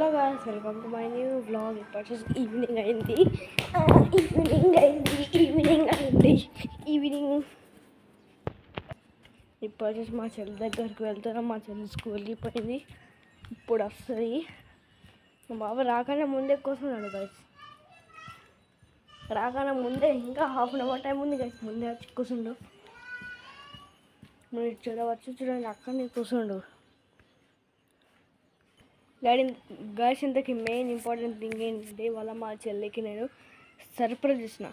Hello guys, welcome to my new vlog. ఇప్పుడు వచ్చేసి evening అయింది. ఇప్పుడు వచ్చేసి మా చెల్లి దగ్గరికి వెళ్తున్నాం. మా చెల్లి స్కూల్కి పోయింది, ఇప్పుడు వస్తుంది. మా బాబు రాకనే ముందే కూర్చున్నాడు గైస్. రాకనే ముందే ఇంకా హాఫ్ అన్ అవర్ టైం ఉంది గైస్. ముందే వచ్చి కూర్చుండు. మీరు చూడండి, అక్కడనే కూర్చుండు. గైస్, ఇంతకీ మెయిన్ ఇంపార్టెంట్ థింగ్ ఏంటంటే వాళ్ళ మా చెల్లికి నేను సర్ప్రైజ్ ఇచ్చిన.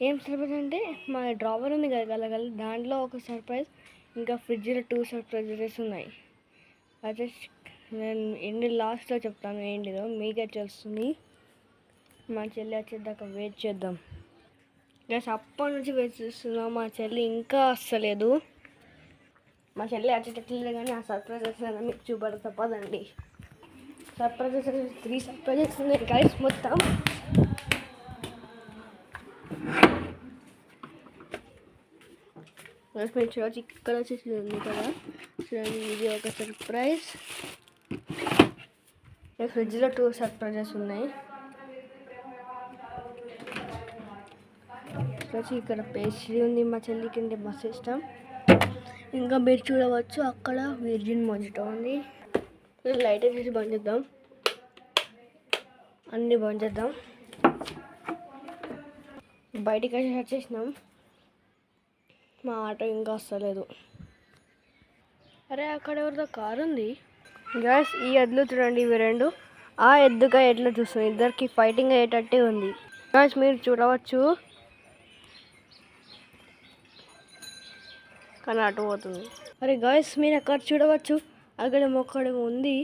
ఏం సర్ప్రైజ్ అంటే మా డ్రావర్ ఉంది కదా గలగల, దాంట్లో ఒక సర్ప్రైజ్, ఇంకా ఫ్రిడ్జ్లో 2 సర్ప్రైజెస్ ఉన్నాయి. అయితే నేను ఎన్ని లాస్ట్లో చెప్తాను ఏంటిదో, మీకే తెలుస్తుంది. మా చెల్లి వచ్చేదాకా వెయిట్ చేద్దాం. గైస్, అప్పటి నుంచి వెయిట్ చేస్తున్నాం. మా చెల్లి ఇంకా వస్తలేదు. మా చెల్లి వచ్చేటట్లేదు, కానీ ఆ సర్ప్రైజ్ వచ్చిన మీకు చూపడతా పదండి. సర్ప్రైజెస్ 3 సర్ప్రైజెస్ ఉన్నాయి గైస్ మొత్తం. మీరు చూడవచ్చు, ఇక్కడ వచ్చేసి ఉంది కదా, చూడండి, ఇది ఒక సర్ప్రైజ్. ఫ్రిడ్జ్లో 2 సర్ప్రైజెస్ ఉన్నాయి. వచ్చి ఇక్కడ పేస్ట్రీ ఉంది మా చెల్లికి, అంటే మస్తు ఇష్టం. ఇంకా మీరు చూడవచ్చు, అక్కడ విర్జిన్ మొజిటో ఉంది. లైట్ వేసి బంద్ చేద్దాం, అన్నీ బంద్ చేద్దాం. బయటికి వచ్చేసినాం. మా ఆటో ఇంకా వస్తలేదు. అరే, అక్కడ ఎవరిదో కారు ఉంది గ్యాస్. ఈ ఎడ్లు చూడండి, ఇవి 2 ఆ ఎద్దుగా ఎడ్లు చూస్తుంది. ఇద్దరికి ఫైటింగ్ అయ్యేటట్టే ఉంది గ్యాస్, మీరు చూడవచ్చు. కానీ అటు పోతుంది. అరే గాయస్, మీరు అక్కడ చూడవచ్చు, అక్కడ మొక్కడం ఉంది.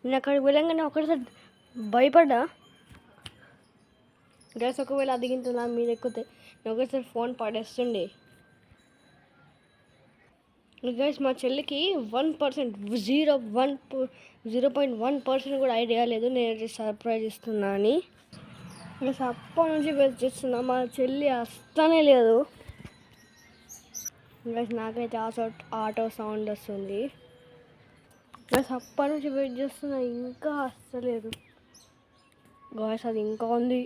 నేను అక్కడికి వెళ్ళంగానే ఒకసారి భయపడ్డా గ్యాస్. ఒకవేళ అదిగింటున్నా మీరు ఎక్కితే నేను ఒకసారి ఫోన్ పడేస్తుండే గ్యాస్. మా చెల్లికి 1% 0.1% కూడా ఐడియా లేదు నేను సర్ప్రైజ్ ఇస్తున్నా అని. గ్యాస్, అప్పటి నుంచి వెయిట్ చేస్తున్నా, మా చెల్లి వస్తానే లేదు గ్యాస్. నాకైతే ఆటో సౌండ్ వస్తుంది గ్యాస్. అప్పటి నుంచి వెయిట్ చేస్తున్నా, ఇంకా వస్తలేదు గాయస్. అది ఇంకా ఉంది.